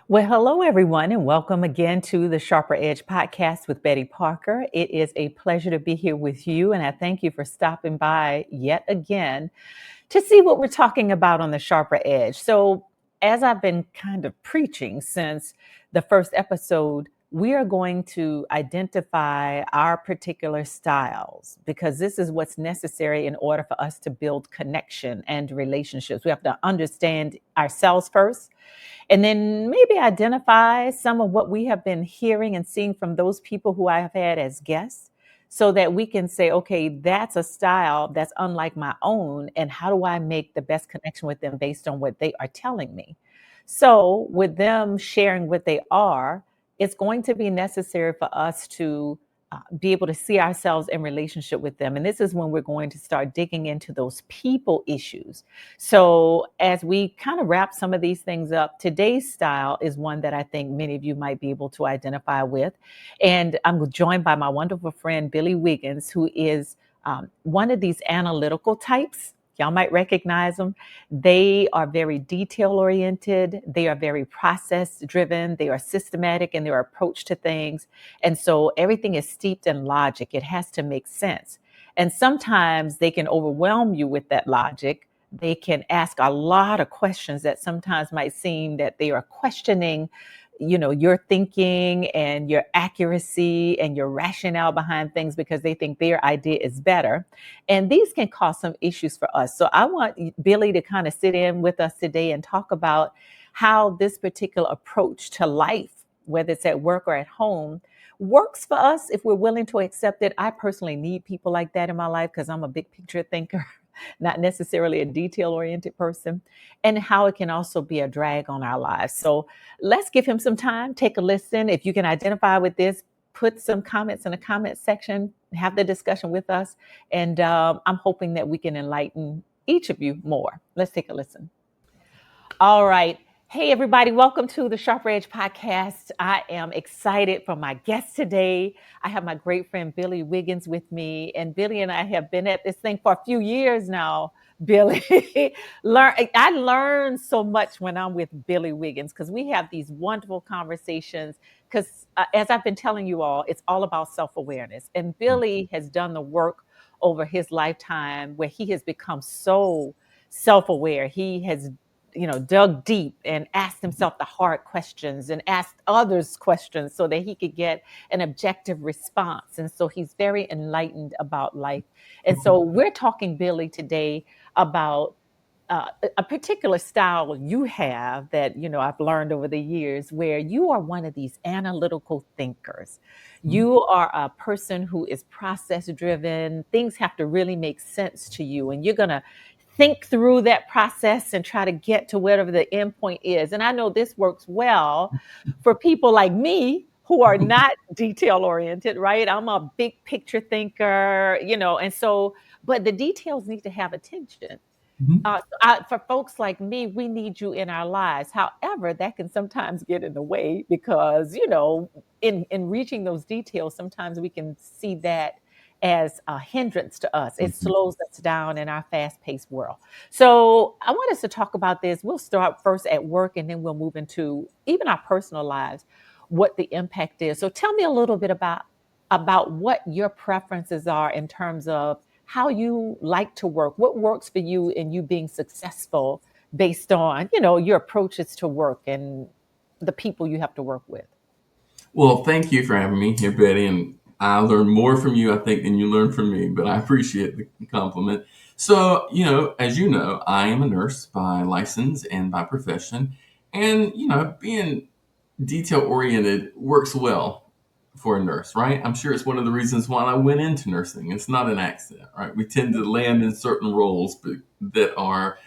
Well, hello, everyone, and welcome again to the Sharper Edge podcast with Betty Parker. It is a pleasure to be here with you, and I thank you for stopping by yet again to see what we're talking about on the Sharper Edge. So, as I've been kind of preaching since the first episode, we are going to identify our particular styles because this is what's necessary in order for us to build connection and relationships. We have to understand ourselves first and then maybe identify some of what we have been hearing and seeing from those people who I have had as guests so that we can say, okay, that's a style that's unlike my own. And how do I make the best connection with them based on what they are telling me? So, with them sharing what they are, it's going to be necessary for us to be able to see ourselves in relationship with them. And this is when we're going to start digging into those people issues. So, as we kind of wrap some of these things up, today's style is one that I think many of you might be able to identify with. And I'm joined by my wonderful friend, Billy Wiggins, who is one of these analytical types. Y'all might recognize them. They are very detail oriented. They are very process driven. They are systematic in their approach to things. And so everything is steeped in logic. It has to make sense. And sometimes they can overwhelm you with that logic. They can ask a lot of questions that sometimes might seem that they are questioning, your thinking and your accuracy and your rationale behind things because they think their idea is better. And these can cause some issues for us. So I want Billy to kind of sit in with us today and talk about how this particular approach to life, whether it's at work or at home, works for us if we're willing to accept it. I personally need people like that in my life because I'm a big picture thinker, not necessarily a detail oriented person, and how it can also be a drag on our lives. So let's give him some time, take a listen. If you can identify with this, put some comments in the comment section, have the discussion with us. And I'm hoping that we can enlighten each of you more. Let's take a listen. All right. Hey, everybody, welcome to the Sharper Edge podcast. I am excited for my guest today. I have my great friend Billy Wiggins with me, and Billy and I have been at this thing for a few years now. Billy, I learn so much when I'm with Billy Wiggins because we have these wonderful conversations. Because as I've been telling you all, it's all about self awareness. And Billy has done the work over his lifetime where he has become so self aware. He has dug deep and asked himself the hard questions and asked others questions so that he could get an objective response. And so he's very enlightened about life. And so we're talking, Billy, today about a particular style you have that I've learned over the years, where you are one of these analytical thinkers. You are a person who is process driven. Things have to really make sense to you, and you're going to think through that process and try to get to whatever the end point is. And I know this works well for people like me who are not detail oriented, right? I'm a big picture thinker, and so, but the details need to have attention. For folks like me, we need you in our lives. However, that can sometimes get in the way because, in reaching those details, sometimes we can see that as a hindrance to us. It slows us down in our fast paced world. So I want us to talk about this. We'll start first at work and then we'll move into even our personal lives, what the impact is. So tell me a little bit about what your preferences are in terms of how you like to work, what works for you in you being successful based on, your approaches to work and the people you have to work with. Well, thank you for having me here, Betty. And I learn more from you, I think, than you learn from me, but I appreciate the compliment. So, as you know, I am a nurse by license and by profession. And, being detail oriented works well for a nurse, right? I'm sure it's one of the reasons why I went into nursing. It's not an accident, right? We tend to land in certain roles that are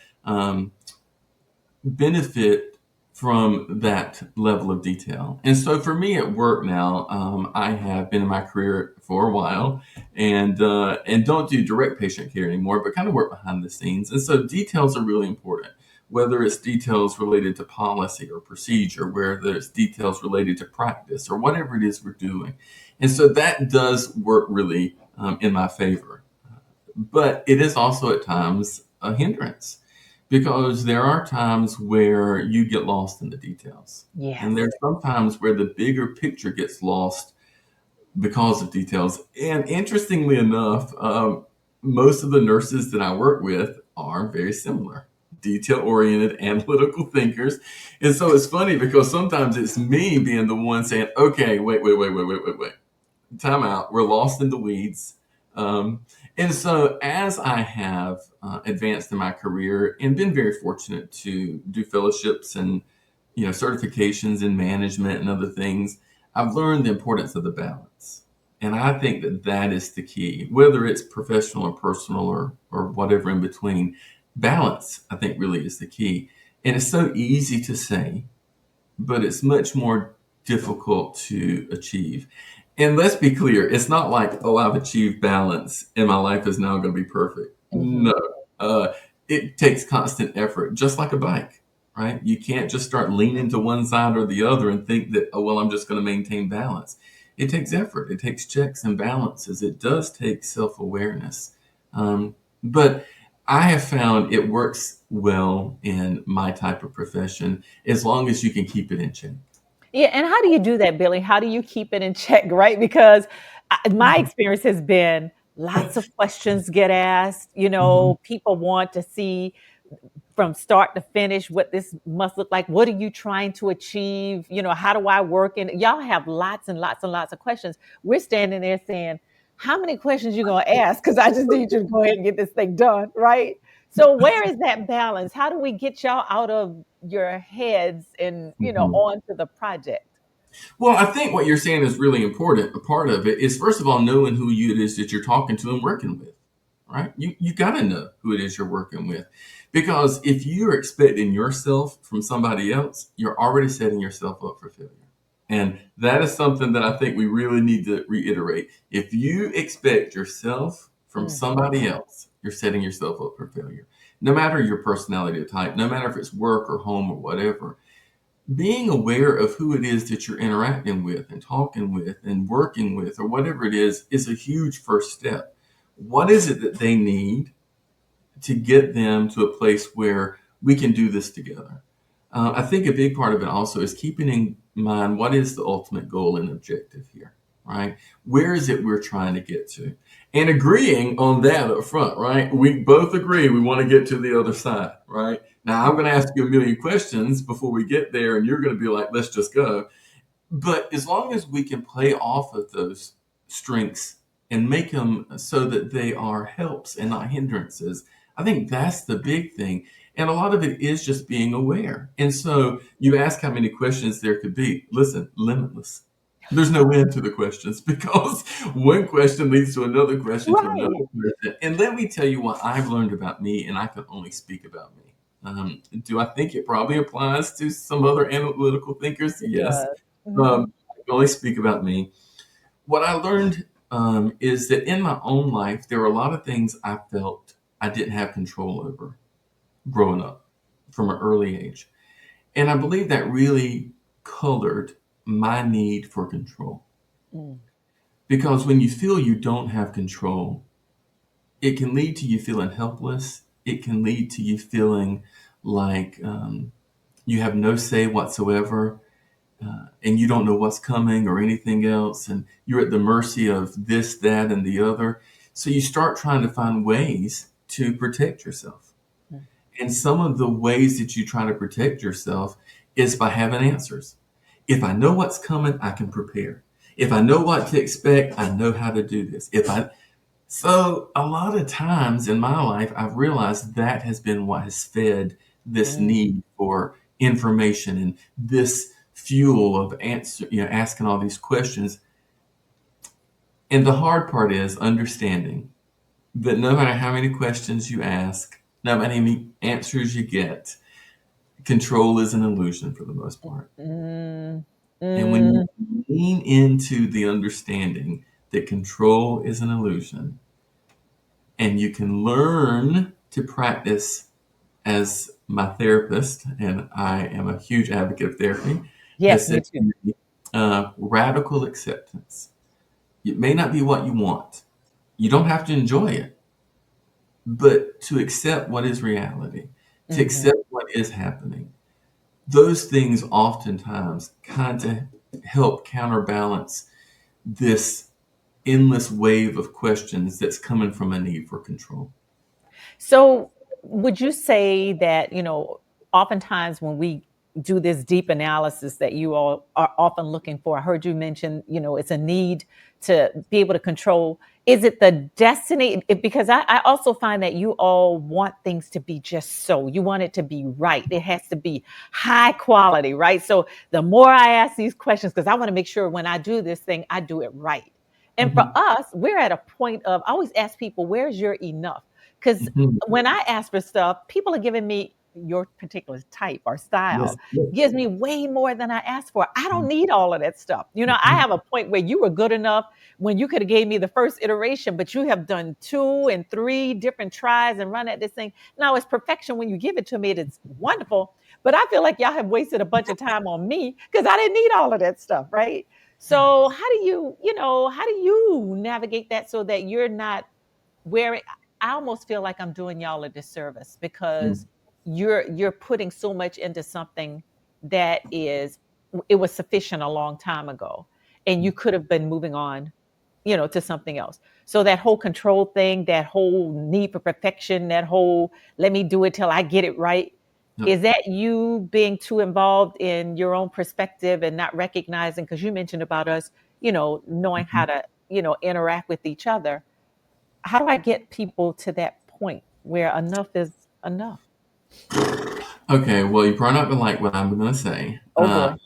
benefit from that level of detail. And so for me at work now, I have been in my career for a while and don't do direct patient care anymore, but kind of work behind the scenes. And so details are really important, whether it's details related to policy or procedure, whether it's details related to practice or whatever it is we're doing. And so that does work really in my favor. But it is also at times a hindrance because there are times where you get lost in the details. And Yes. there's sometimes where the bigger picture gets lost because of details. And interestingly enough, most of the nurses that I work with are very similar, detail oriented, analytical thinkers. And so it's funny because sometimes it's me being the one saying, okay, wait. Time out. We're lost in the weeds. Um, and so, as I have advanced in my career and been very fortunate to do fellowships and certifications in management and other things, I've learned the importance of the balance. And I think that that is the key, whether it's professional or personal or whatever in between. Balance, I think, really is the key. And it's so easy to say, but it's much more difficult to achieve. And let's be clear, it's not like, oh, I've achieved balance and my life is now going to be perfect. Hmm. No, uh, it takes constant effort, just like a bike, right? You can't just start leaning to one side or the other and think that, oh, well, I'm just going to maintain balance. It takes effort, it takes checks and balances, it does take self awareness. But I have found it works well in my type of profession as long as you can keep it in check. Yeah, and how do you do that, Billy? How do you keep it in check, right? Because my experience has been lots of questions get asked. Mhm. People want to see from start to finish what this must look like. What are you trying to achieve? How do I work? And y'all have lots and lots and lots of questions. We're standing there saying, how many questions you gonna ask? Because I just need you to go ahead and get this thing done, right? So where is that balance? How do we get y'all out of your heads and Mhm. on to the project? Well, I think what you're saying is really important. A part of it is, first of all, knowing who it is that you're talking to and working with, right? You got to know who it is you're working with, because if you're expecting yourself from somebody else, you're already setting yourself up for failure. And that is something that I think we really need to reiterate. If you expect yourself from Mhm. somebody else, you're setting yourself up for failure. No matter your personality type, no matter if it's work or home or whatever, being aware of who it is that you're interacting with and talking with and working with or whatever it is a huge first step. What is it that they need to get them to a place where we can do this together? I think a big part of it also is keeping in mind what is the ultimate goal and objective here, right? Where is it we're trying to get to? And agreeing on that up front, right? We both agree we want to get to the other side, right? Now, I'm going to ask you a million questions before we get there, and you're going to be like, let's just go. But as long as we can play off of those strengths and make them so that they are helps and not hindrances, I think that's the big thing. And a lot of it is just being aware. And so you ask how many questions there could be. Listen, limitless. There's no end to the questions because one question leads to another question to another Right. question. And let me tell you what I've learned about me, and I can only speak about me. Do I think it probably applies to some other analytical thinkers? It Yes. does. Mhm. I can only speak about me. What I learned is that in my own life, there were a lot of things I felt I didn't have control over growing up from an early age. And I believe that really colored my need for control. Mm. Because when you feel you don't have control, it can lead to you feeling helpless. It can lead to you feeling like you have no say whatsoever, and you don't know what's coming or anything else, and you're at the mercy of this, that, and the other. So you start trying to find ways to protect yourself. Mm. And some of the ways that you try to protect yourself is by having answers. If I know what's coming, I can prepare. If I know what to expect, I know how to do this. If I So a lot of times in my life, I've realized that has been what has fed this Mm. need for information and this fuel of asking all these questions. And the hard part is understanding that no matter how many questions you ask, no matter how many answers you get, control is an illusion for the most part. Mm. And when you Mm. lean into the understanding that control is an illusion, and you can learn to practice, as my therapist, and I am a huge advocate of therapy, has Yes, me said too. to me, radical acceptance. It may not be what you want. You don't have to enjoy it, but to accept what is reality. to Hmm. accept what is happening. Those things oftentimes kind of help counterbalance this endless wave of questions that's coming from a need for control. So, would you say that, oftentimes when we do this deep analysis that you all are often looking for, I heard you mention, it's a need to be able to control. Is it the destiny? Because I also find that you all want things to be just so. You want it to be right. It has to be high quality, right? So, the more I ask these questions, because I want to make sure when I do this thing, I do it right. And for Mhm, us, we're at a point of, I always ask people, where's your enough? Because mhm. when I ask for stuff, people are giving me your particular type or Yes, style, yes. gives me way more than I asked for. I don't need all of that stuff. I Mhm, have a point where you were good enough when you could have gave me the first iteration, but you have done 2 and 3 different tries and run at this thing. Now it's perfection when you give it to me. It's wonderful. But I feel like y'all have wasted a bunch of time on me because I didn't need all of that stuff, right? So how do you navigate that so that you're not where I almost feel like I'm doing y'all a disservice mm, because you're putting so much into something that is it was sufficient a long time ago and you could have been moving on, to something else. So that whole control thing, that whole need for perfection, that whole let me do it till I get it right, no, is that you being too involved in your own perspective and not recognizing because you mentioned about us, knowing how mhm. to, interact with each other. How do I get people to that point where enough is enough? Okay, well, you're probably not gonna like what I'm gonna say. Oh boy.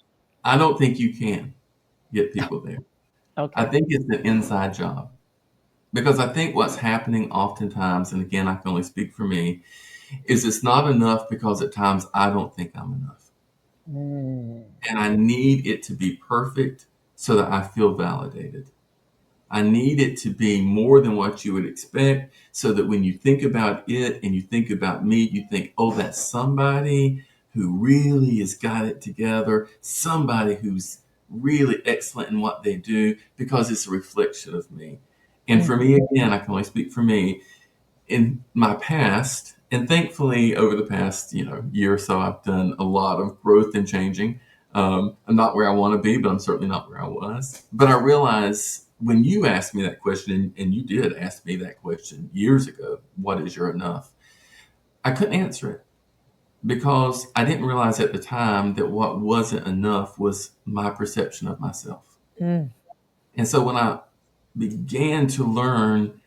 I don't think you can get people there. I Okay. think it's an inside job because I think what's happening oftentimes, and again, I can only speak for me, is it's not enough because at times I don't think I'm enough. Mm. And I need it to be perfect so that I feel validated. I need it to be more than what you would expect so that when you think about it and you think about me, you think, oh, that's somebody who really has got it together, somebody who's really excellent in what they do because it's a reflection of me. And for me, Mhm. again, I can only speak for me. In my past, and thankfully over the past year or so, I've done a lot of growth and changing. I'm not where I want to be, but I'm certainly not where I was. But I realize when you asked me that question, and you did ask me that question years ago, what is your enough? I couldn't answer it because I didn't realize at the time that what wasn't enough was my perception of myself. Mm. And so when I began to learn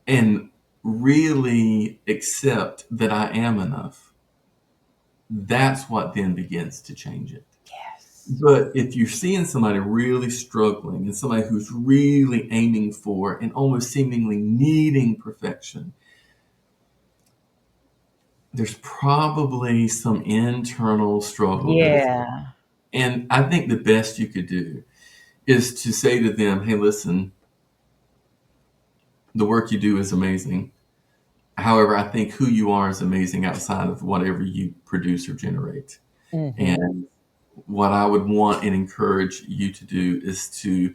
and really accept that I am enough, that's what then begins to change it. Yes. But if you're seeing somebody really struggling and somebody who's really aiming for and almost seemingly needing perfection, there's probably some internal struggle that is. Yeah. And I think the best you could do is to say to them, hey, listen, the work you do is amazing. However, I think who you are is amazing outside of whatever you produce or generate. Mhm. And what I would want and encourage you to do is to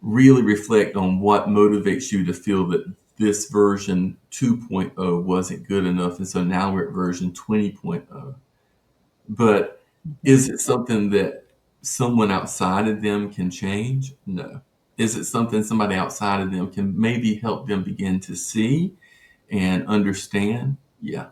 really reflect on what motivates you to feel that this version 2.0 wasn't good enough. And so now we're at version 20.0. But Mhm. is it something that someone outside of them can change? No. Is it something somebody outside of them can maybe help them begin to see and understand? Yeah.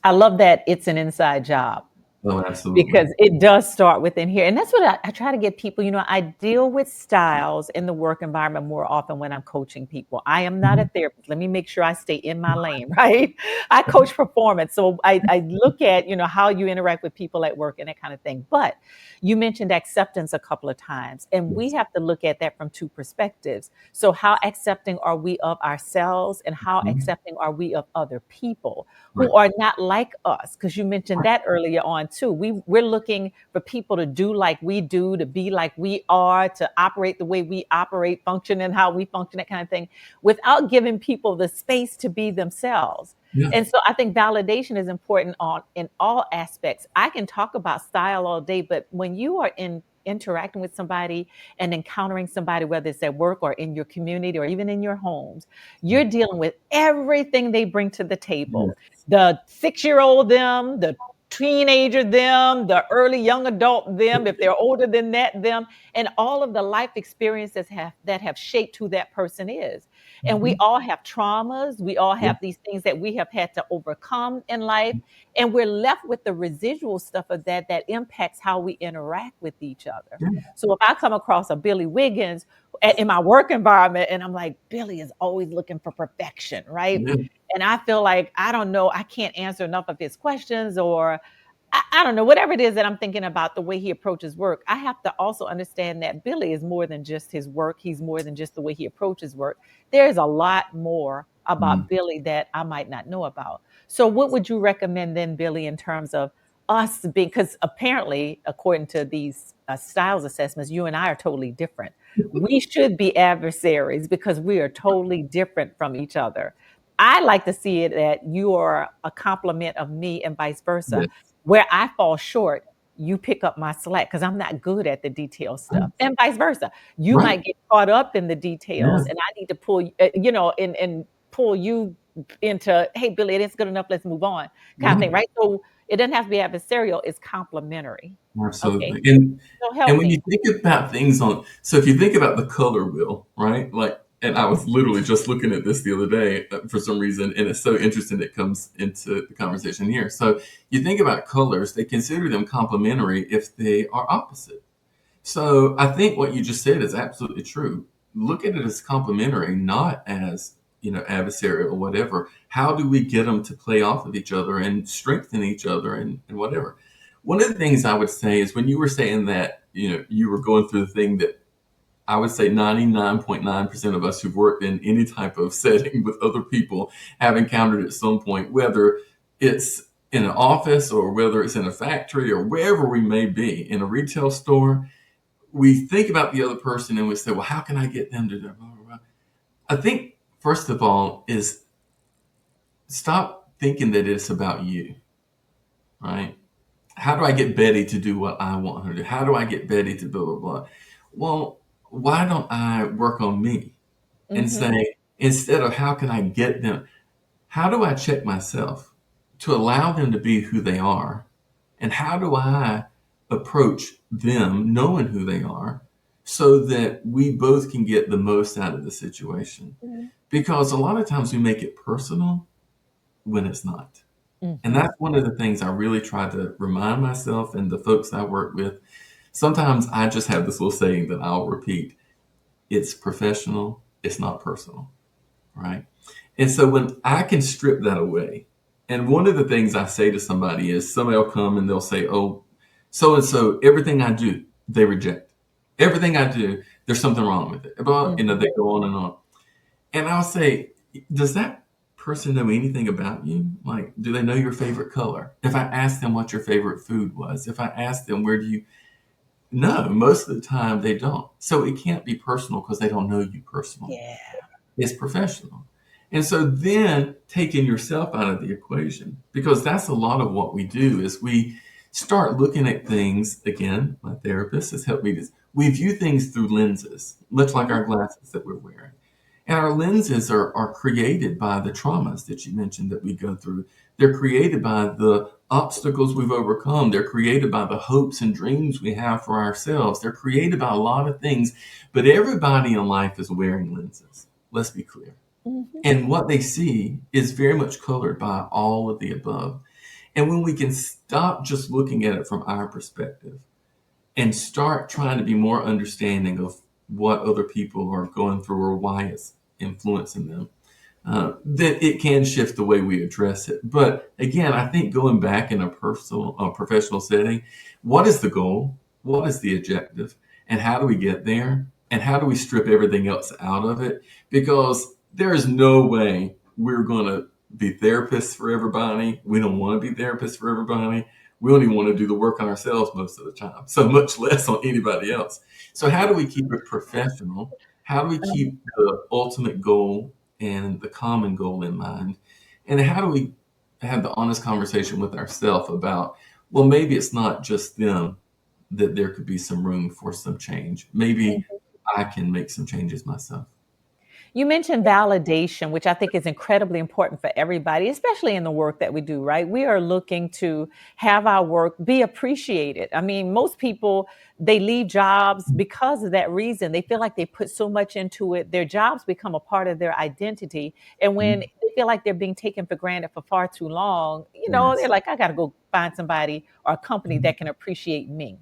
I love that it's an inside job. Oh, absolutely. Because it does start within here. And that's what I try to get people, I deal with styles in the work environment more often when I'm coaching people. I am not a Mhm. therapist. Let me make sure I stay in my lane, right? I coach performance. So I look at, how you interact with people at work and that kind of thing. But you mentioned acceptance a couple of times, and we Yes. have to look at that from two perspectives. So how accepting are we of ourselves and how Mhm. accepting are we of other people Right. who are not like us? Because you mentioned Right. that earlier on too. We're looking for people to do like we do, to be like we are, to operate the way we operate, function and how we function, that kind of thing, without giving people the space to be themselves. Yeah. And so I think validation is important on in all aspects. I can talk about style all day, but when you are in interacting with somebody and encountering somebody, whether it's at work or in your community or even in your homes, you're dealing with everything they bring to the table. Yes. The 6-year-old them, the teenager them, the early young adult them, if they're older than that them, and all of the life experiences that have shaped who that person is. And we Mhm. all have traumas, we all Yeah. have these things that we have had to overcome in life, and we're left with the residual stuff of that impacts how we interact with each other. Yeah. So if I come across a Billy Wiggins in my work environment and I'm like, Billy is always looking for perfection, right? Yeah. And I feel like I don't know, I can't answer enough of his questions, or I don't know, whatever it is that I'm thinking about the way he approaches work. I have to also understand that Billy is more than just his work. He's more than just the way he approaches work. There's a lot more Mm. about Billy that I might not know about. So, what would you recommend then, Billy, in terms of us being, because apparently, according to these styles assessments, you and I are totally different. We should be adversaries because we are totally different from each other. I like to see it that you are a complement of me and vice versa. Yes. Where I fall short, you pick up my slack because I'm not good at the detail stuff, and vice versa. You Right. might get caught up in the Yeah. details, and I need to pull, and pull you into, hey, Billy, it is good enough. Let's move on, kind of Yeah. thing, right? So it doesn't have to be adversarial. It's complementary. Okay, Absolutely. so And help when you me. think about things on, so if you think about the color wheel, right? Like, and I was literally just looking at this the other day for some reason, and it's so interesting it comes into the conversation here. So you think about colors, they consider them complementary if they are opposite. So I think what you just said is absolutely true. Look at it as complementary, not as, adversarial or whatever. How do we get them to play off of each other and strengthen each other and whatever? One of the things I would say is when you were saying that, you were going through the thing that I would say 99.9% of us who've worked in any type of setting with other people have encountered at some point, whether it's in an office or whether it's in a factory or wherever we may be, in a retail store. We think about the other person and we say, well, how can I get them to do blah, blah, blah. I think, first of all, is stop thinking that it's about you, right? How do I get Betty to do what I want her to do? How do I get Betty to blah, blah, blah? Well, why don't I work on me and Hmm. say, instead of how can I get them, how do I check myself to allow them to be who they are? And how do I approach them knowing who they are so that we both can get the most out of the situation? Because a lot of times we make it personal when it's not. And Hmm. that's one of the things I really try to remind myself and the folks I work with. Sometimes I just have this little saying that I'll repeat: it's professional, it's not personal, right? And so when I can strip that away, and one of the things I say to somebody is somebody will come and they'll say, oh, so and so, everything I do, they reject. Everything I do, there's something wrong with it. But, Hmm. they go on and on. And I'll say, does that person know anything about you? Like, do they know your favorite color? If I ask them what your favorite food was, if I ask them where do you, no, most of the time they don't. So it can't be personal because they don't know you personally. Yeah. Is professional. And so then taking yourself out of the equation, because that's a lot of what we do is we start looking at things, again, my therapist has helped me this. We view things through lenses, much like Mhm. our glasses that we're wearing. And our lenses are created by the traumas that you mentioned that we go through. They're created by the obstacles we've overcome. They're created by the hopes and dreams we have for ourselves. They're created by a lot of things. But everybody in life is wearing lenses. Let's be clear. Mhm. And what they see is very much colored by all of the above. And when we can stop just looking at it from our perspective and start trying to be more understanding of what other people are going through or why it's influencing them, that it can shift the way we address it. But again, I think going back in a personal, professional setting, what is the goal? What is the objective? And how do we get there? And how do we strip everything else out of it? Because there is no way we're going to be therapists for everybody. We don't want to be therapists for everybody. We only want to do the work on ourselves most of the time, so much less on anybody else. So, how do we keep it professional? How do we Um, keep the ultimate goal and the common goal in mind? And how do we have the honest conversation with ourselves about, well, maybe it's not just them, that there could be some room for some change. Maybe I can make some changes myself. You mentioned validation, which I think is incredibly important for everybody, especially in the work that we do, right? We are looking to have our work be appreciated. I mean, most people, they leave jobs because of that reason. They feel like they put so much into it. Their jobs become a part of their identity. And when Mhm. they feel like they're being taken for granted for far too long, they're Yes. like, I got to go find somebody or a company Mhm. that can appreciate me.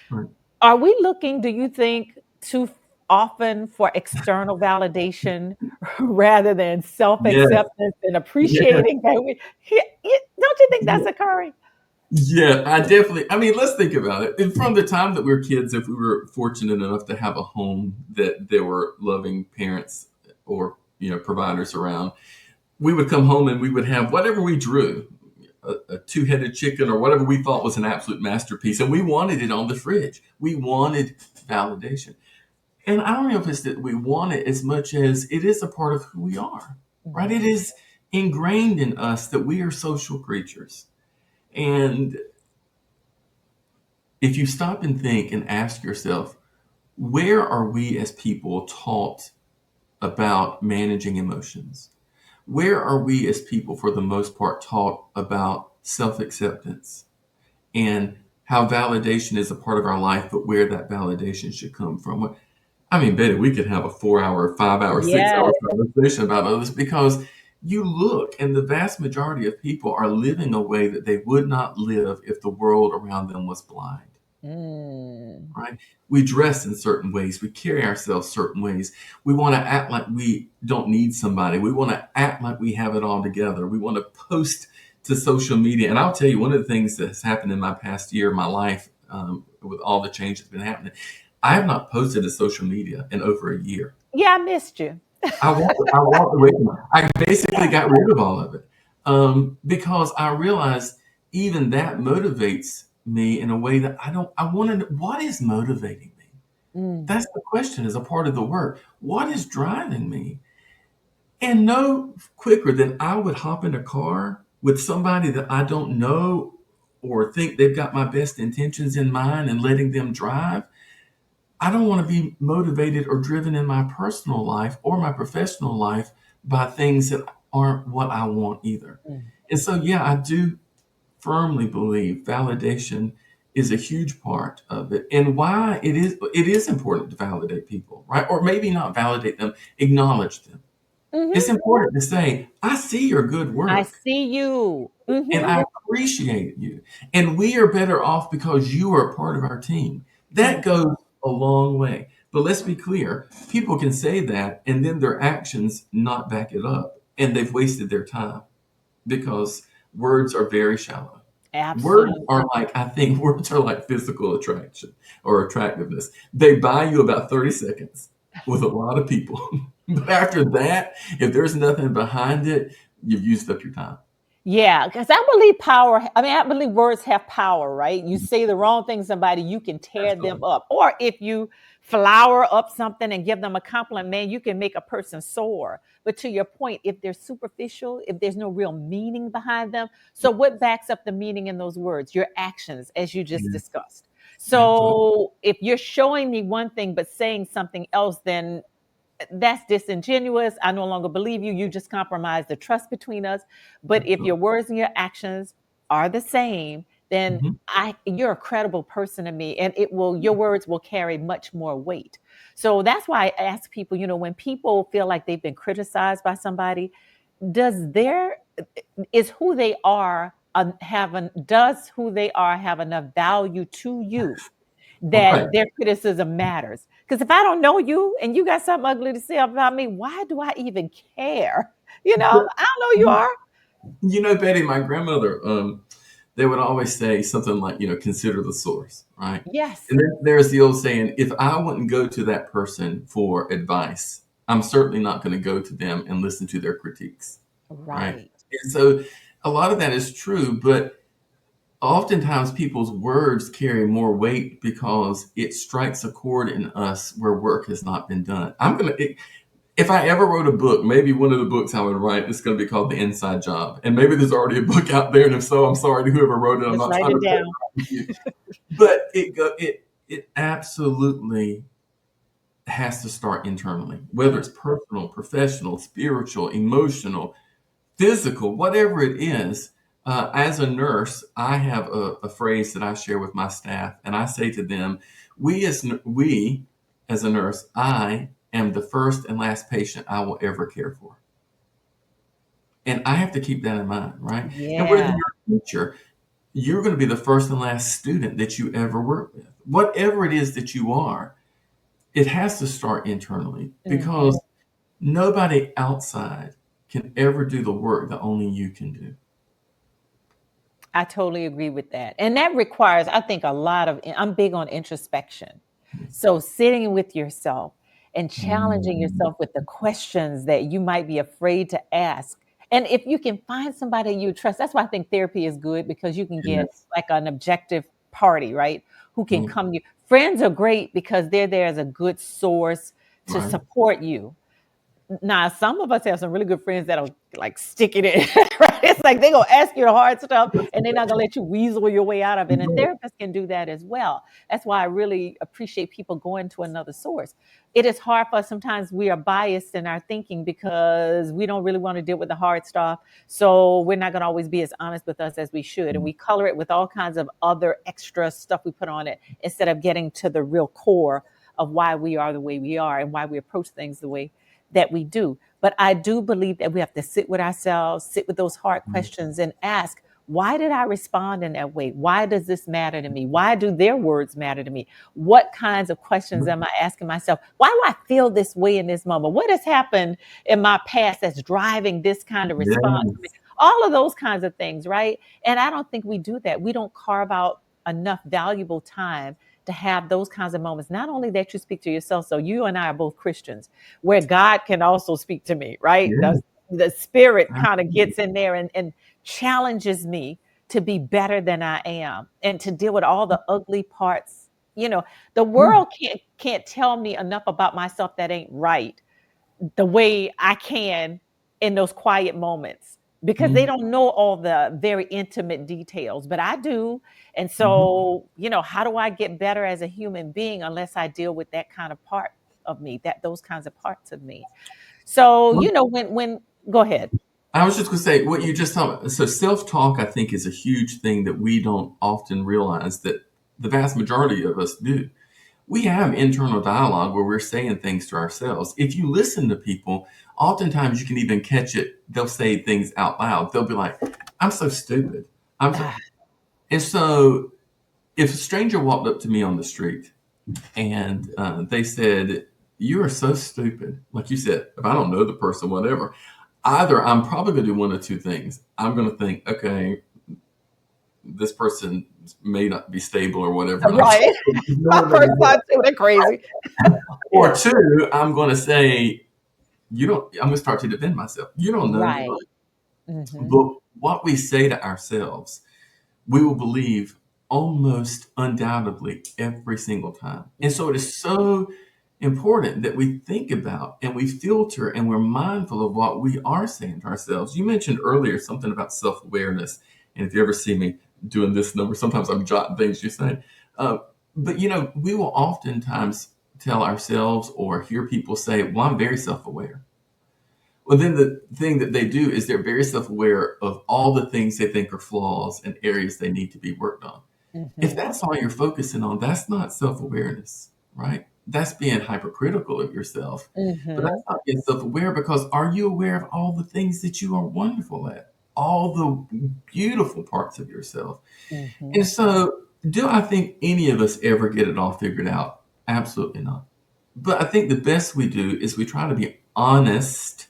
Right. Are we looking, do you think, too often for external validation rather than Yes. self-acceptance and Yes. appreciating that don't you think that's occurring? Yeah, I definitely. I mean, let's think about it. And from the time that we were kids, if we were fortunate enough to have a home that there were loving parents or providers around, we would come home and we would have whatever we drew, a two-headed chicken or whatever we thought was an absolute masterpiece, and we wanted it on the fridge. We wanted validation, and I don't know if it's that we want it as much as it is a part of who we are. Right? It Mhm. is ingrained in us that we are social creatures, and if you stop and think and ask yourself, where are we as people taught about managing emotions? Where are we as people, for the most part, taught about self acceptance and how validation is a part of our life, but where that validation should come from? I mean, Betty, we could have a 4 hour, 5 hour, 6 hour Yes. conversation about all this because you look, and the vast majority of people are living a way that they would not live if the world around them was blind. Mm. Right? We dress in certain ways. We carry ourselves certain ways. We want to act like we don't need somebody. We want to act like we have it all together. We want to post to social media. And I'll tell you, one of the things that has happened in my past year of my life, with all the change that's been happening, I have not posted to social media in over a year. Yeah, I missed you. I walked away from it. I basically got rid of all of it, because I realized even that motivates me in a way that I don't. I want to know what is motivating me. Mm. That's the question as a part of the work. What is driving me? And no quicker than I would hop in a car with somebody that I don't know or think they've got my best intentions in mind and letting them drive. I don't want to be motivated or driven in my personal life or my professional life by things that aren't what I want either. Mm. And so, yeah, I do firmly believe validation is a huge part of it, and why it is important to validate people, right? Or maybe not validate them, acknowledge them. It's Mhm. important to say, I see your good I work see you. and Mhm. I appreciate you. And we are better off because you are a part of our team. Mhm. That goes a long way. But let's be clear, people can say that and then their actions not back it up. And they've wasted their time because words are very shallow. Words Absolutely. are like, I think words are like physical attraction or attractiveness. They buy you about 30 seconds with a lot of people. But after that, if there's nothing behind it, you've used up your time. Yeah, because I believe I believe words have power, right? You say the wrong thing to somebody, you can tear them Absolutely. up. Or if you flower up something and give them a compliment, man, you can make a person soar. But to your point, if they're superficial, if there's no real meaning behind them, so what backs up the meaning in those words? Your actions, as you just Yes, discussed. absolutely. So if you're showing me one thing but saying something else, then that's disingenuous. I no longer believe you. You just compromise the trust between us. But if your Absolutely. words and your actions are the same, then Mhm. you're a credible person to me, and your words will carry much more weight. So that's why I ask people, when people feel like they've been criticized by somebody, does their is who they are does who they are have enough value to you that Right. their criticism matters? Because if I don't know you and you got something ugly to say about me, why do I even care? But I don't know who you you are. Betty, my grandmother, they would always say something like, consider the source, right? Yes. And then there's the old saying, if I wouldn't go to that person for advice, I'm certainly not going to go to them and listen to their critiques, right? Right. And so a lot of that is true, but oftentimes people's words carry more weight because it strikes a chord in us where work has not been done. If I ever wrote a book, maybe one of the books I would write is going to be called The Inside Job. And maybe there's already a book out there. And if so, I'm sorry to whoever wrote it. I'm Just not write trying it to put down. it on you. But it absolutely has to start internally, whether it's personal, professional, spiritual, emotional, physical, whatever it is. As a nurse, I have a phrase that I share with my staff, and I say to them, we as a nurse, I am the first and last patient I will ever care for. And I have to keep that in mind, right? And whether Yeah. you're a teacher, you're going to be the first and last student that you ever work with. Whatever it is that you are, it has to start internally Mhm. because nobody outside can ever do the work that only you can do. I totally agree with that. And that requires, I think, a lot of, I'm big on introspection. Yes. So sitting with yourself and challenging Mhm. yourself with the questions that you might be afraid to ask. And if you can find somebody you trust, that's why I think therapy is good because you can get Yes. like an objective party, right? Who can Mm. come to you. Friends are great because they're there as a good source to Right. support you. Now, some of us have some really good friends that'll like stick it in. Right? It's like they gonna ask you the hard stuff, and they're not gonna let you weasel your way out of it. And Right. therapists can do that as well. That's why I really appreciate people going to another source. It is hard for us sometimes. We are biased in our thinking because we don't really want to deal with the hard stuff. So we're not gonna always be as honest with us as we should, and we color it with all kinds of other extra stuff we put on it instead of getting to the real core of why we are the way we are and why we approach things the way that we do. But I do believe that we have to sit with ourselves, sit with those hard Mm. questions and ask, why did I respond in that way? Why does this matter to me? Why do their words matter to me? What kinds of questions am I asking myself? Why do I feel this way in this moment? What has happened in my past that's driving this kind of response to me? Yes. All of those kinds of things, right? And I don't think we do that. We don't carve out enough valuable time to have those kinds of moments. Not only that you speak to yourself, so you and I are both Christians, where God can also speak to me, right? Yes. The spirit kind of Absolutely. gets in there and challenges me to be better than I am and to deal with all the ugly parts. You know, the Yeah. world can't tell me enough about myself that ain't right the way I can in those quiet moments because they Mm. don't know all the very intimate details, but I do. And Mhm. so, how do I get better as a human being unless I deal with that kind of part of me, that those kinds of parts of me? So, Well, when go ahead. I was just going to say what you just talked about. So self-talk, I think, is a huge thing that we don't often realize that the vast majority of us do. We have internal dialogue where we're saying things to ourselves. If you listen to people, oftentimes you can even catch it. They'll say things out loud. They'll be like, "I'm so stupid." I'm so, Ah, and so if a stranger walked up to me on the street and they said, "You are so stupid," like you said, if I don't know the person, whatever, either I'm probably going to do one of two things. I'm going to think, okay, this person may not be stable or whatever, and I'm just right. going to My ignore them. first thought too, they're crazy. Or two, I'm going to say, you don't, I'm going to start to defend myself. You don't know me. Right. Hmm. But what we say to ourselves, we will believe almost undoubtedly every single time. And so it is so important that we think about and we filter and we're mindful of what we are saying to ourselves. You mentioned earlier something about self awareness. And if you ever see me doing this number, sometimes I'm jotting things you say. Uh, but we will oftentimes tell ourselves or hear people say, "Well, I'm very self aware." Well, then the thing that they do is they're very self aware of all the things they think are flaws and areas they need to be worked on. If Hmm. that's all you're focusing on, that's not self awareness, right? That's being hypercritical of yourself. But Hmm. that's not being self aware because are you aware of all the things that you are wonderful at? All the beautiful parts of yourself. Hmm. And so, do I think any of us ever get it all figured out? Absolutely not. But I think the best we do is we try to be honest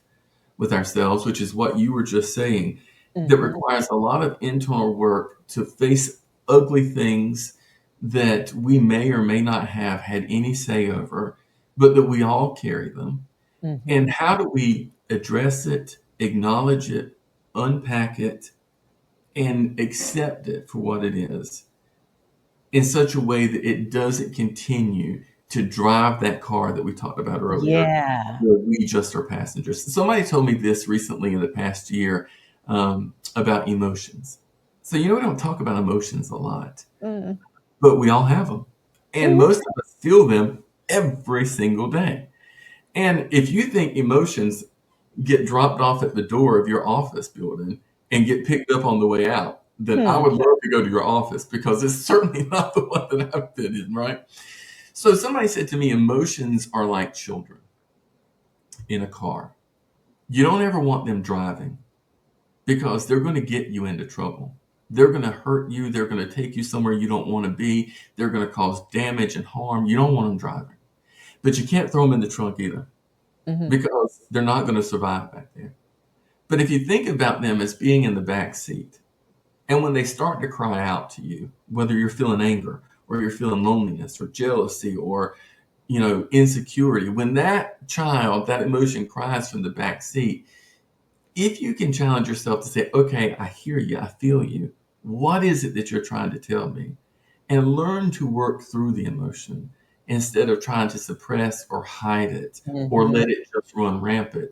with ourselves, which is what you were just saying, that Hmm. requires a lot of internal work to face ugly things that we may or may not have had any say over, but that we all carry them. Hmm. And how do we address it, acknowledge it, unpack it, and accept it for what it is in such a way that it doesn't continue to drive that car that we talked about earlier, Yeah. where we just are passengers. Somebody told me this recently in the past year about emotions. So, we don't talk about emotions a lot, Mm. but we all have them. And Mhm. most of us feel them every single day. And if you think emotions get dropped off at the door of your office building and get picked up on the way out, then I Hmm. would love to go to your office because it's certainly not the one that I've been in, right? So somebody said to me, emotions are like children in a car. You don't ever want them driving because they're going to get you into trouble. They're going to hurt you. They're going to take you somewhere you don't want to be. They're going to cause damage and harm. You don't want them driving. But you can't throw them in the trunk either Mhm. because they're not going to survive back there. But if you think about them as being in the back seat, and when they start to cry out to you, whether you're feeling anger or you're feeling loneliness or jealousy or insecurity, when that child, that emotion cries from the back seat, if you can challenge yourself to say, okay, I hear you, I feel you. What is it that you're trying to tell me? And learn to work through the emotion instead of trying to suppress or hide it or Mhm. let it just run rampant.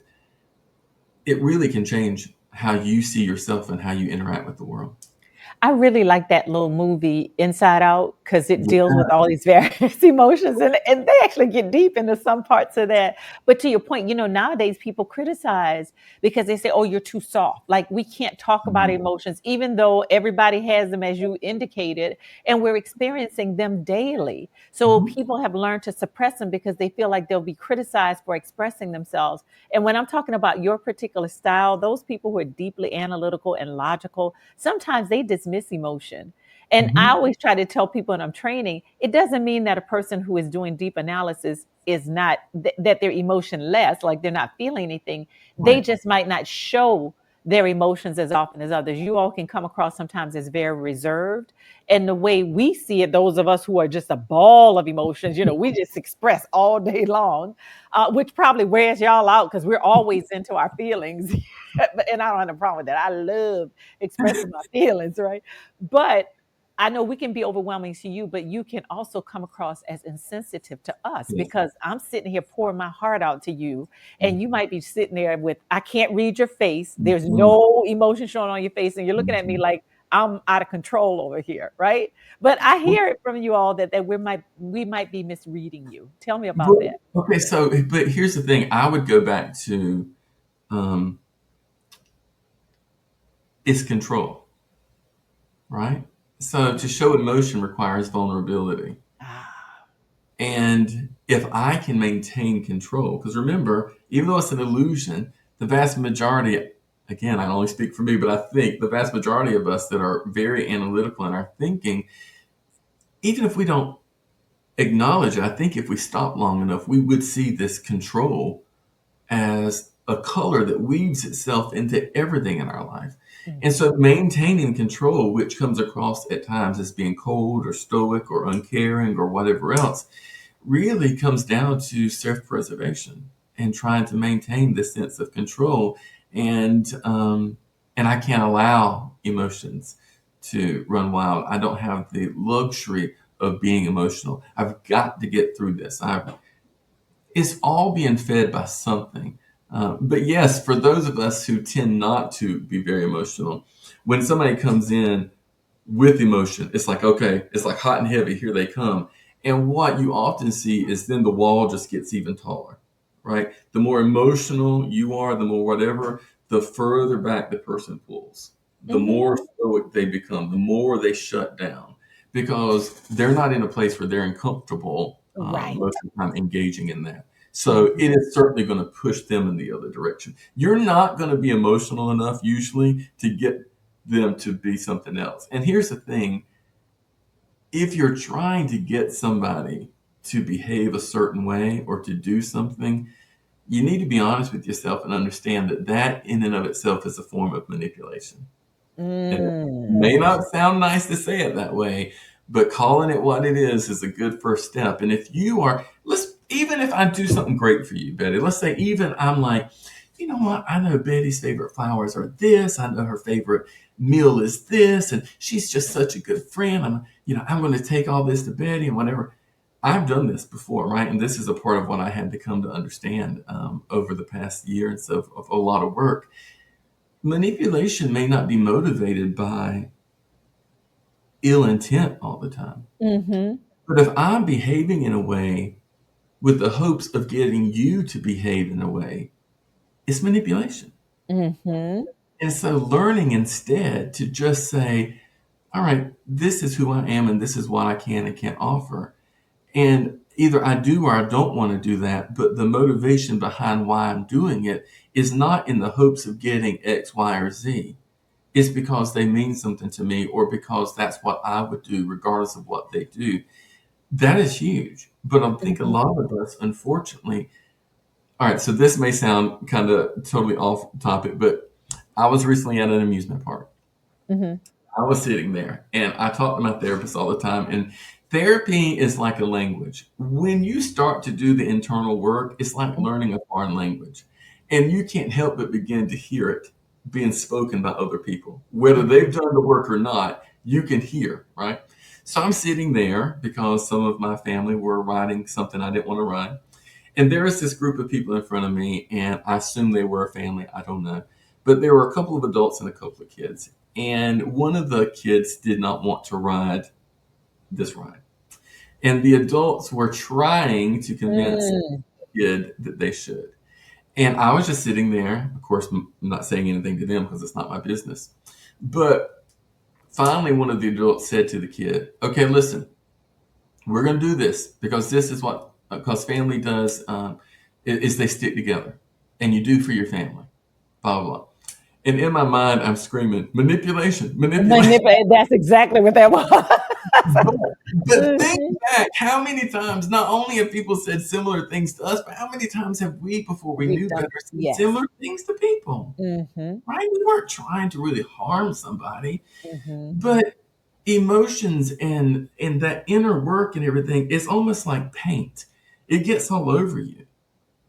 It really can change how you see yourself and how you interact with the world. I really like that little movie Inside Out because it Yeah. deals with all these various emotions and they actually get deep into some parts of that. But to your point, nowadays people criticize because they say, oh, you're too soft. Like we can't talk about Mhm. emotions, even though everybody has them, as you indicated, and we're experiencing them daily. So Mhm. people have learned to suppress them because they feel like they'll be criticized for expressing themselves. And when I'm talking about your particular style, those people who are deeply analytical and logical, sometimes they dismiss emotion. And I Mhm. always try to tell people when I'm training, it doesn't mean that a person who is doing deep analysis is not that they're emotionless, like they're not feeling anything. They Right. just might not show their emotions as often as others. You all can come across sometimes as very reserved. And the way we see it, those of us who are just a ball of emotions, we just express all day long, which probably wears y'all out because we're always into our feelings. And I don't have a problem with that. I love expressing my feelings, right? But I know we can be overwhelming to you, but you can also come across as insensitive to us Yes. because I'm sitting here pouring my heart out to you, and you Mhm. might be sitting there with, I can't read your face. There's Mhm. no emotion showing on your face, and you're looking at me Mhm. like I'm out of control over here, right? But I Well, hear it from you all that we might be misreading you. Tell me about that. okay, but here's the thing. I would go back to um, it's control, right? So to show emotion requires vulnerability. Ah, And if I can maintain control, because remember, even though it's an illusion, the vast majority, again, I only speak for me, but I think the vast majority of us that are very analytical in our thinking, even if we don't acknowledge it, I think if we stop long enough, we would see this control as a color that weaves itself into everything in our life. And mhm, so maintaining control, which comes across at times as being cold or stoic or uncaring or whatever else, really comes down to self-preservation and trying to maintain this sense of control. And I can't allow emotions to run wild. I don't have the luxury of being emotional. I've got to get through this. It's all being fed by something. But yes, for those of us who tend not to be very emotional, when somebody comes in with emotion, it's like, okay, it's like hot and heavy, here they come. And what you often see is then the wall just gets even taller, right? The more emotional you are, the more whatever, the further back the person pulls, the mhm. more stoic they become, the more they shut down because they're not in a place where they're uncomfortable Right. most of the time engaging in that. So Mhm. it is certainly going to push them in the other direction. You're not going to be emotional enough usually to get them to be something else. And here's the thing, if you're trying to get somebody to behave a certain way or to do something, you need to be honest with yourself and understand that that in and of itself is a form of manipulation. And it may Mm. not sound nice to say it that way, but calling it what it is a good first step. And if you are, even if I do something great for you, Betty, let's say even I'm like, you know what? I know Betty's favorite flowers are this. I know her favorite meal is this, and she's just such a good friend. I'm going to take all this to Betty and whatever. I've done this before, right? And this is a part of what I had to come to understand over the past year and so of a lot of work. Manipulation may not be motivated by ill intent all the time. Mm-hmm. But if I'm behaving in a way with the hopes of getting you to behave in a way, it's manipulation. Mm-hmm. And so learning instead to just say, all right, this is who I am and this is what I can and can't offer. And either I do or I don't want to do that, but the motivation behind why I'm doing it is not in the hopes of getting X, Y, or Z. It's because they mean something to me or because that's what I would do regardless of what they do. That is huge. But I think a Mm-hmm. lot of us, unfortunately, all right, so this may sound kind of totally off topic, but I was recently at an amusement park. Mm-hmm. I was sitting there and I talk to my therapist all the time. And therapy is like a language. When you start to do the internal work, it's like learning a foreign language. And you can't help but begin to hear it being spoken by other people. Whether they've done the work or not, you can hear, right? So I'm sitting there because some of my family were writing something I didn't want to write. And there was this group of people in front of me, and I assume they were a family. I don't know. But there were a couple of adults and a couple of kids. And one of the kids did not want to ride this ride. And the adults were trying to convince Mm-hmm. the kid that they should. And I was just sitting there. Of course, I'm not saying anything to them because it's not my business. But finally, one of the adults said to the kid, okay, listen, we're going to do this because this is what, because family does, is they stick together and you do for your family, blah, blah, blah. And in my mind, I'm screaming, manipulation, manipulation. That's exactly what that was. But, but think Mhm. back, how many times, not only have people said similar things to us, but how many times have we, before we We've knew done, better, said yes. similar things to people, Mm-hmm. right? We weren't trying to really harm somebody, Mm-hmm. but emotions and that inner work and everything is almost like paint. It gets all over you.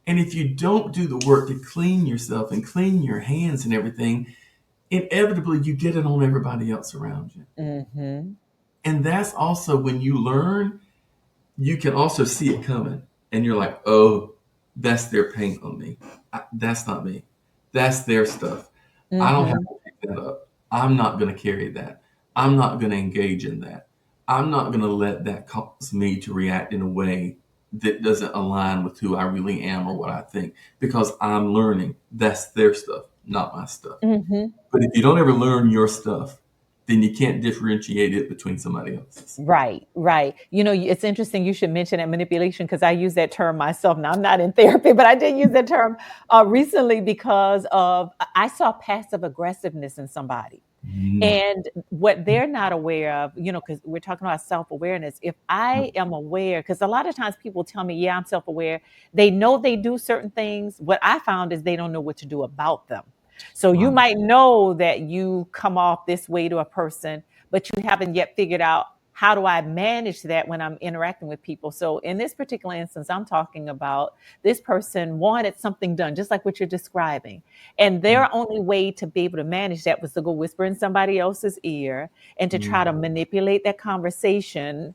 And if you don't do the work to clean yourself and clean your hands and everything, inevitably you get it on everybody else around you. Mm-hmm. And that's also when you learn, you can also see it coming. And you're like, oh, that's their paint on me. That's not me. That's their stuff. I don't have Mm-hmm. to pick that up. I'm not going to carry that. I'm not going to engage in that. I'm not going to let that cause me to react in a way that doesn't align with who I really am or what I think because I'm learning that's their stuff, not my stuff. Mm-hmm. But if you don't ever learn your stuff, then you can't differentiate it between somebody else's. Right, right. It's interesting you should mention that manipulation because I use that term myself. Now, I'm not in therapy, but I did use that term recently because I saw passive aggressiveness in somebody. Mm, And what they're not aware of, because we're talking about self awareness. If I am aware, because a lot of times people tell me, yeah, I'm self aware. They know they do certain things. What I found is they don't know what to do about them. So you right. might know that you come off this way to a person, but you haven't yet figured out how do I manage that when I'm interacting with people. So in this particular instance, I'm talking about this person wanted something done, just like what you're describing. And their only way to be able to manage that was to go whisper in somebody else's ear and to try to Mm, manipulate that conversation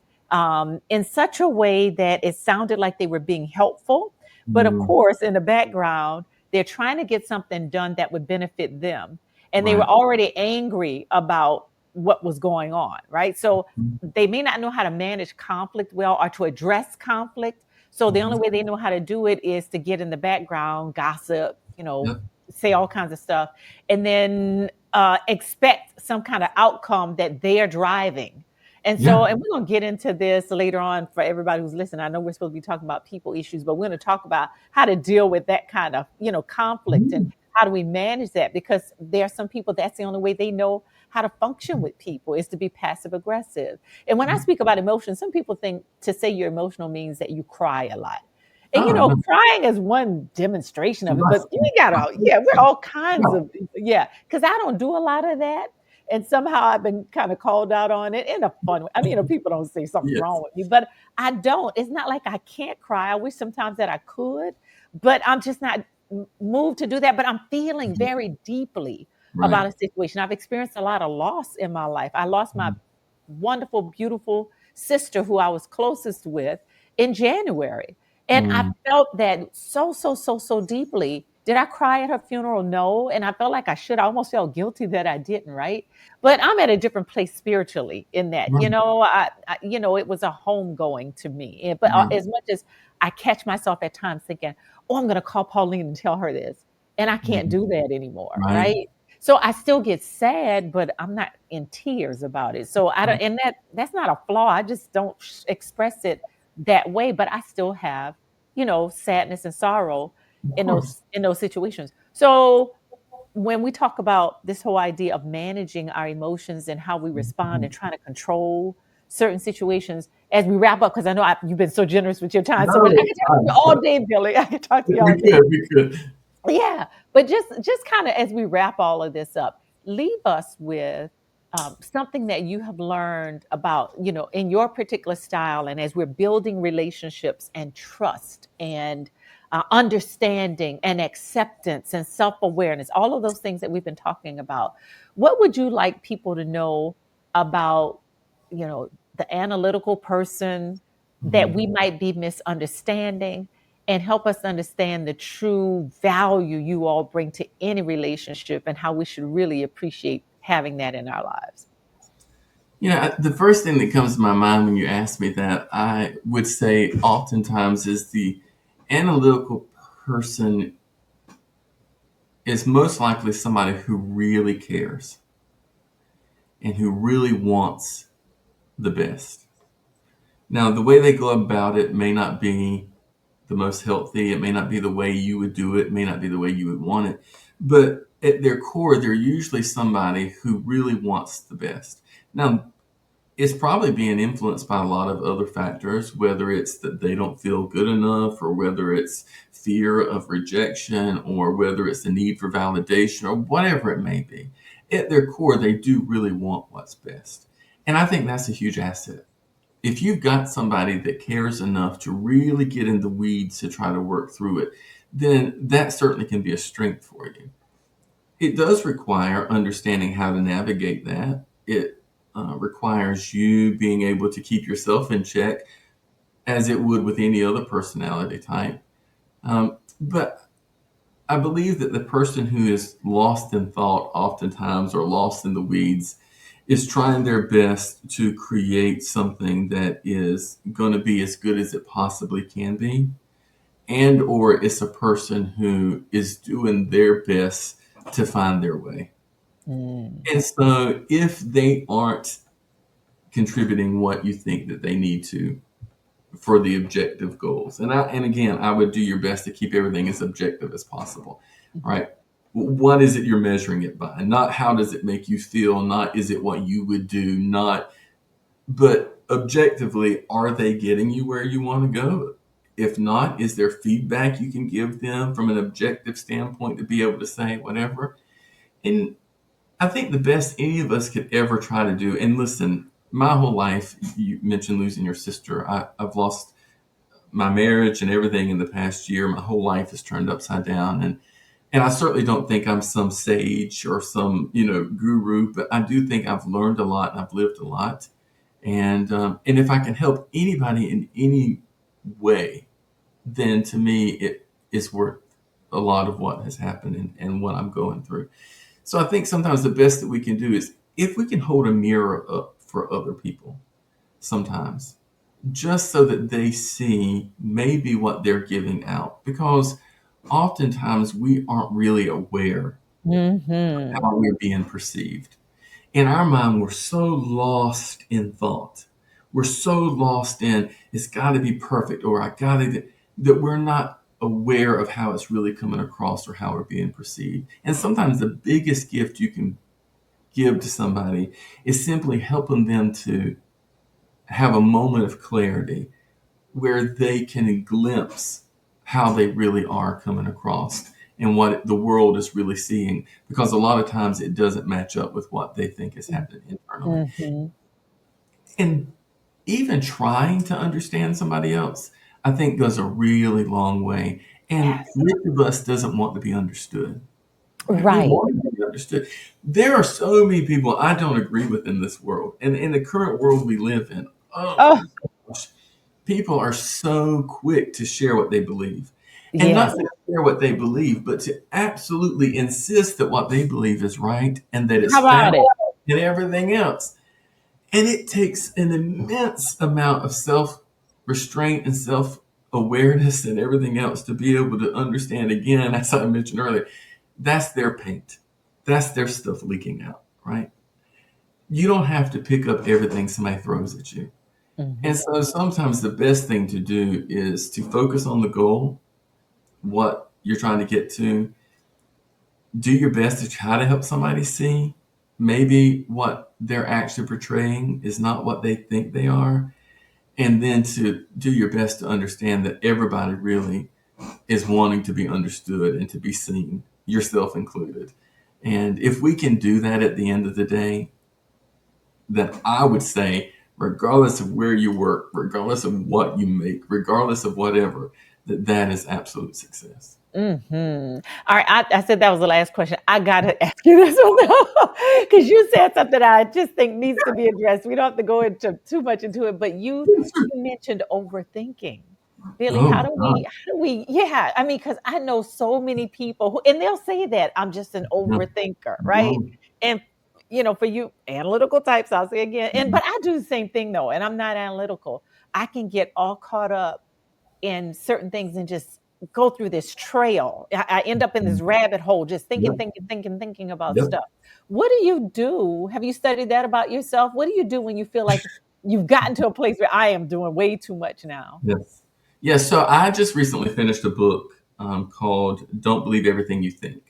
in such a way that it sounded like they were being helpful. But of mm, course, in the background, they're trying to get something done that would benefit them. And they were right. already angry about what was going on, right? So they may not know how to manage conflict well or to address conflict. So the only Mhm. way they know how to do it is to get in the background, gossip, Yep. say all kinds of stuff, and then expect some kind of outcome that they are driving. And so, Yeah. and we're going to get into this later on for everybody who's listening. I know we're supposed to be talking about people issues, but we're going to talk about how to deal with that kind of, conflict and Mm, how do we manage that? Because there are some people that's the only way they know how to function with people is to be passive aggressive. And when I yeah. speak about emotion, some people think to say you're emotional means that you cry a lot. And Oh, no. crying is one demonstration of it, but Right. you gotta, yeah, we're all kinds Yeah. of, yeah, because I don't do a lot of that. And somehow I've been kind of called out on it in a fun way. I mean, people don't say something Yes. wrong with me, but I don't. It's not like I can't cry. I wish sometimes that I could, but I'm just not moved to do that. But I'm feeling Mhm. very deeply about Right. a situation. I've experienced a lot of loss in my life. I lost my Mhm. wonderful, beautiful sister who I was closest with. in January. And I Mm. felt that so, so, so, so deeply. Did I cry at her funeral? No. And I felt like I should. I almost felt guilty that I didn't, right? But I'm at a different place spiritually in that, Right. it was a homegoing to me. But Right. as much as I catch myself at times thinking, oh, I'm going to call Pauline and tell her this. And I can't Mhm. do that anymore, Right. right? So I still get sad, but I'm not in tears about it. So I don't, Right. and that's not a flaw. I just don't express it that way, but I still have, sadness and sorrow Of in course. those situations. So when we talk about this whole idea of managing our emotions and how we respond Mhm. and trying to control certain situations as we wrap up, because I know you've been so generous with your time. So, but I No, can talk to you all day, Billy. I can talk to you we all day. could, we could. Yeah, but just kind of as we wrap all of this up, leave us with something that you have learned about, in your particular style, and as we're building relationships and trust and understanding and acceptance and self awareness, all of those things that we've been talking about. What would you like people to know about, the analytical person that Mhm. we might be misunderstanding? And help us understand the true value you all bring to any relationship and how we should really appreciate having that in our lives. The first thing that comes to my mind when you ask me that, I would say oftentimes is the analytical person is most likely somebody who really cares and who really wants the best. Now, the way they go about it may not be the most healthy. It may not be the way you would do it. It may not be the way you would want it. But at their core, they're usually somebody who really wants the best. Now, it's probably being influenced by a lot of other factors, whether it's that they don't feel good enough, or whether it's fear of rejection, or whether it's the need for validation, or whatever it may be. At their core, they do really want what's best. And I think that's a huge asset. If you've got somebody that cares enough to really get in the weeds to try to work through it, then that certainly can be a strength for you. It does require understanding how to navigate that. It requires you being able to keep yourself in check as it would with any other personality type. But I believe that the person who is lost in thought, oftentimes, or lost in the weeds, is trying their best to create something that is going to be as good as it possibly can be, and or it's a person who is doing their best to find their way. Mm. And so if they aren't contributing what you think that they need to for the objective goals, and again, I would do your best to keep everything as objective as possible. All Mhm. right. What is it you're measuring it by? Not how does it make you feel, not is it what you would do, not, but objectively, are they getting you where you want to go? If not, is there feedback you can give them from an objective standpoint to be able to say whatever? And I think the best any of us could ever try to do, and listen, my whole life, you mentioned losing your sister. I've lost my marriage and everything in the past year. My whole life is turned upside down. And I certainly don't think I'm some sage or some, guru, but I do think I've learned a lot and I've lived a lot. And if I can help anybody in any way, then to me, it is worth a lot of what has happened and what I'm going through. So I think sometimes the best that we can do is if we can hold a mirror up for other people sometimes, just so that they see maybe what they're giving out. Because oftentimes we aren't really aware Mhm. how we're being perceived. In our mind, we're so lost in thought. We're so lost in it's got to be perfect, or I got to, that we're not aware of how it's really coming across or how we're being perceived. And sometimes the biggest gift you can give to somebody is simply helping them to have a moment of clarity where they can glimpse how they really are coming across and what the world is really seeing, because a lot of times it doesn't match up with what they think is happening internally. Mhm. And even trying to understand somebody else, I think goes a really long way. And Yes. which of us doesn't want to be understood? Right? We Right. want to be understood. There are so many people I don't agree with in this world. And in the current world we live in, oh my Oh, gosh, people are so quick to share what they believe. And not Yes. to share what they believe, but to absolutely insist that what they believe is right and that it's How about found it? in everything else. And it takes an immense amount of self restraint and self awareness and everything else to be able to understand, again, as I mentioned earlier, that's their paint. That's their stuff leaking out, right? You don't have to pick up everything somebody throws at you. And Hmm. so sometimes the best thing to do is to focus on the goal, what you're trying to get to, do your best to try to help somebody see maybe what they're actually portraying is not what they think they are, and then to do your best to understand that everybody really is wanting to be understood and to be seen, yourself included. And if we can do that at the end of the day, then I would say, regardless of where you work, regardless of what you make, regardless of whatever, that is absolute success. Mhm. Alright, I said that was the last question. I gotta ask you this one though, because you said something I just think needs to be addressed. We don't have to go into too much into it, but you mentioned overthinking. Billy, Oh God, how do we yeah, I mean, because I know so many people who and they'll say that, "I'm just an no, overthinker," right? no. And, for you analytical types, I'll say again, but I do the same thing though, and I'm not analytical. I can get all caught up in certain things and just go through this trail. I end up in this rabbit hole just thinking, Yep, thinking, thinking, thinking about yep. stuff. What do you do? Have you studied that about yourself? What do you do when you feel like you've gotten to a place where I am doing way too much now? Yes. Yeah, so I just recently finished a book called Don't Believe Everything You Think.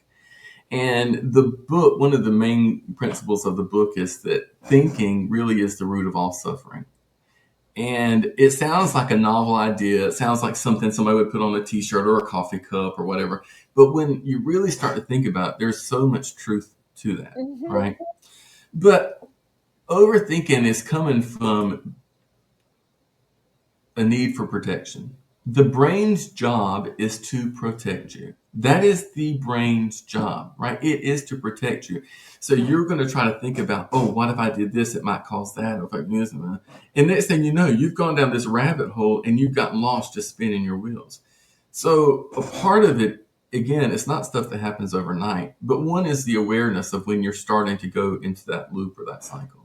And the book, one of the main principles of the book is that thinking really is the root of all suffering. And it sounds like a novel idea. It sounds like something somebody would put on a t shirt or a coffee cup or whatever. But when you really start to think about it, there's so much truth to that, Mhm. right? But overthinking is coming from a need for protection. The brain's job is to protect you. That is the brain's job, right? It is to protect you. So you're going to try to think about, oh, what if I did this? It might cause that. Or if I do this, and next thing you know, you've gone down this rabbit hole and you've gotten lost just spinning your wheels. So a part of it, again, it's not stuff that happens overnight, but one is the awareness of when you're starting to go into that loop or that cycle.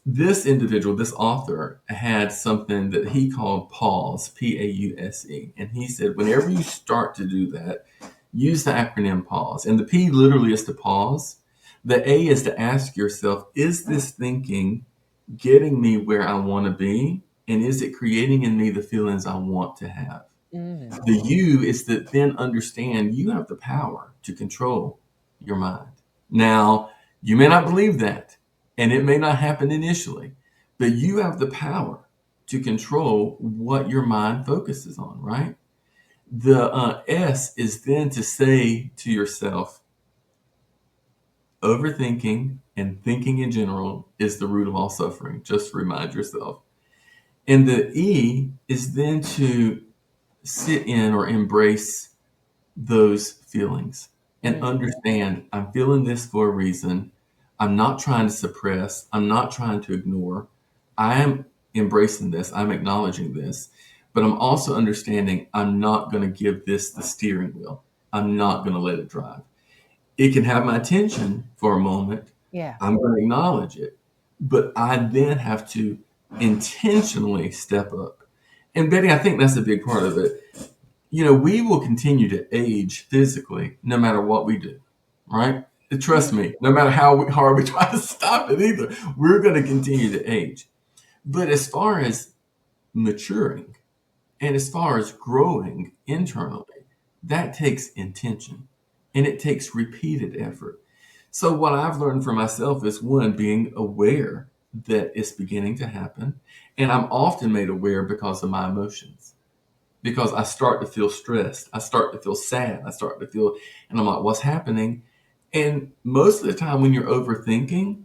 This individual, this author, had something that he called pause, Pause. And he said, whenever you start to do that, use the acronym pause. And the P literally is to pause. The A is to ask yourself, is this thinking getting me where I want to be? And is it creating in me the feelings I want to have? Mm. The U is to then understand you have the power to control your mind. Now, you may not believe that, and it may not happen initially, but you have the power to control what your mind focuses on, right? The S is then to say to yourself, overthinking and thinking in general is the root of all suffering. Just remind yourself. And the E is then to sit in or embrace those feelings and Mm. understand I'm feeling this for a reason. I'm not trying to suppress, I'm not trying to ignore. I am embracing this, I'm acknowledging this, but I'm also understanding I'm not going to give this the steering wheel. I'm not going to let it drive. It can have my attention for a moment. Yeah. I'm going to acknowledge it, but I then have to intentionally step up. And Betty, I think that's a big part of it. We will continue to age physically no matter what we do, right? Trust Mhm. me, no matter how hard we try to stop it either, we're going to continue to age. But as far as maturing and as far as growing internally, that takes intention and it takes repeated effort. So, what I've learned for myself is one, being aware that it's beginning to happen. And I'm often made aware because of my emotions, because I start to feel stressed. I start to feel sad. I start to feel, and I'm like, what's happening? And most of the time, when you're overthinking,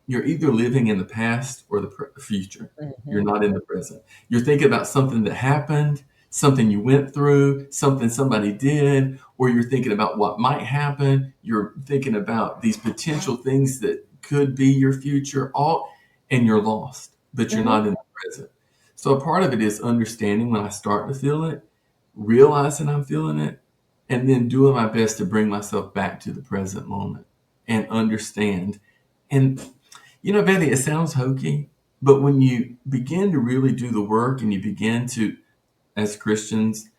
you're either living in the past or the future. You're Mhm. not in the present. You're thinking about something that happened, something you went through, something somebody did, or you're thinking about what might happen. You're thinking about these potential things that could be your future, all, and you're lost, but you're Mhm. not in the present. So a part of it is understanding when I start to feel it, realizing I'm feeling it, and then doing my best to bring myself back to the present moment and understand. And, Betty, it sounds hokey, but when you begin to really do the work and you begin to, as Christians,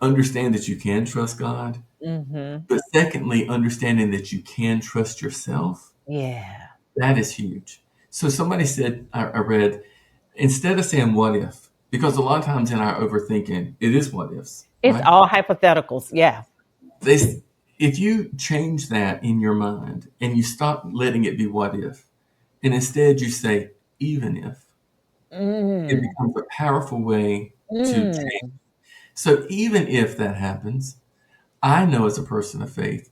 understand that you can trust God, Mm-hmm. but secondly, understanding that you can trust yourself, Yeah. that is huge. So somebody said, I read, instead of saying what if, because a lot of times in our overthinking, it is what ifs, It's right? all hypotheticals. Yeah. They, if you change that in your mind and you stop letting it be what if, and instead you say, even if, it Mm. becomes a powerful way to change. Mm. So even if that happens, I know as a person of faith,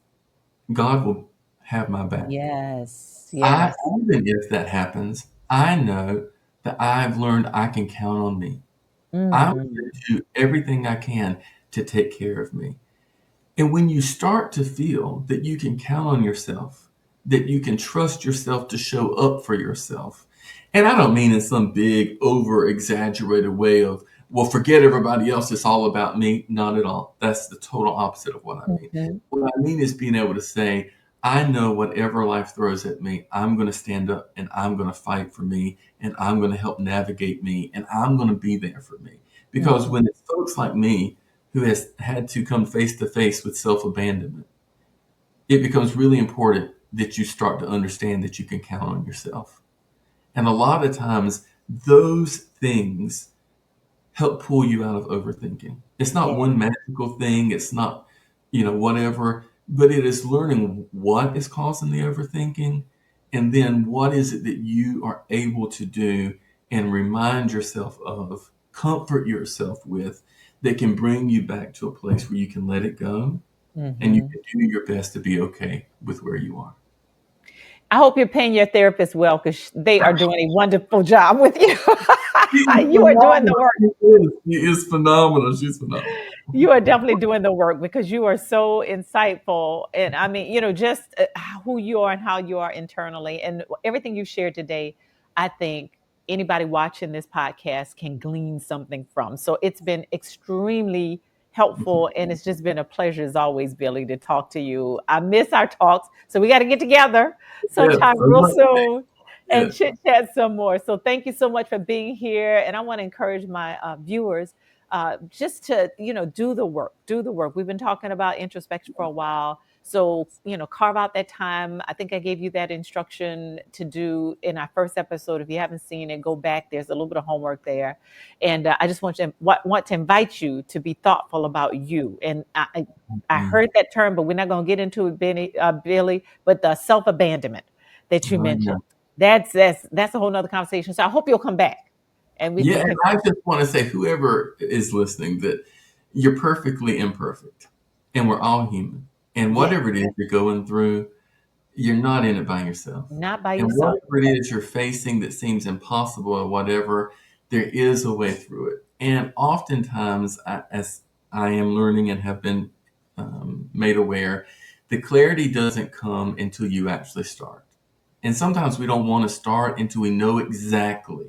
God will have my back. Yes. I, Yes. even if that happens, I know that I've learned I can count on me. I'm Mm-hmm. going to do everything I can to take care of me. And when you start to feel that you can count on yourself, that you can trust yourself to show up for yourself, and I don't mean in some big, over exaggerated way of, well, forget everybody else, it's all about me. Not at all. That's the total opposite of what I mean. Mm-hmm. What I mean is being able to say, I know whatever life throws at me, I'm going to stand up and I'm going to fight for me and I'm going to help navigate me and I'm going to be there for me. Because Mm-hmm. when it's folks like me who has had to come face to face with self abandonment, it becomes really important that you start to understand that you can count on yourself. And a lot of times, those things help pull you out of overthinking. It's not Yeah. one magical thing, it's not, whatever, but it is learning what is causing the overthinking and then what is it that you are able to do and remind yourself of, comfort yourself with, that can bring you back to a place where you can let it go and you Mm-hmm. can do your best to be okay with where you are. I hope you're paying your therapist well because they are doing a wonderful job with you. She is You are doing the phenomenal. work. She is phenomenal. She's phenomenal. You are definitely doing the work because you are so insightful. And I mean, just who you are and how you are internally and everything you shared today. I think anybody watching this podcast can glean something from. So it's been extremely helpful. And it's just been a pleasure, as always, Billy, to talk to you. I miss our talks. So we got to get together Yes, sometime I'd real love to. soon and Yes. chit chat some more. So thank you so much for being here. And I want to encourage my viewers just to do the work. We've been talking about introspection for a while, so carve out that time. I think I gave you that instruction to do in our first episode. If you haven't seen it, go back. There's a little bit of homework there, and I just want to invite you to be thoughtful about you. And I Mm, heard that term, but we're not going to get into it, Billy, but the self-abandonment that you I know. mentioned, that's a whole nother conversation. So I hope you'll come back and we Yeah, and can. I just want to say, whoever is listening, that you're perfectly imperfect, and we're all human. And Yeah, whatever it is you're going through, you're not in it by yourself. not by And yourself. whatever it is you're facing that seems impossible or whatever, there is a way through it. And oftentimes, as I am learning and have been made aware, the clarity doesn't come until you actually start. And sometimes we don't want to start until we know exactly,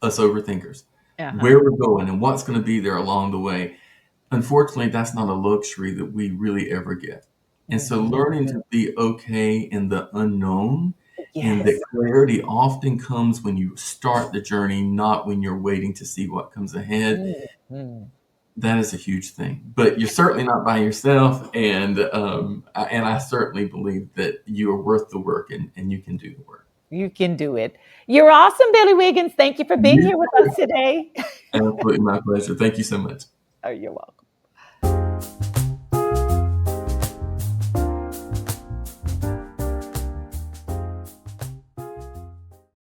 us overthinkers, Uh-huh. where we're going and what's going to be there along the way. Unfortunately, that's not a luxury that we really ever get. And so Mhm. learning to be okay in the unknown and Yes. that clarity often comes when you start the journey, not when you're waiting to see what comes ahead. Mhm. That is a huge thing. But you're certainly not by yourself. And I certainly believe that you are worth the work and you can do the work. You can do it. You're awesome, Billy Wiggins. Thank you for being You here with us today. Absolutely my pleasure. Thank you so much. Oh, you're welcome.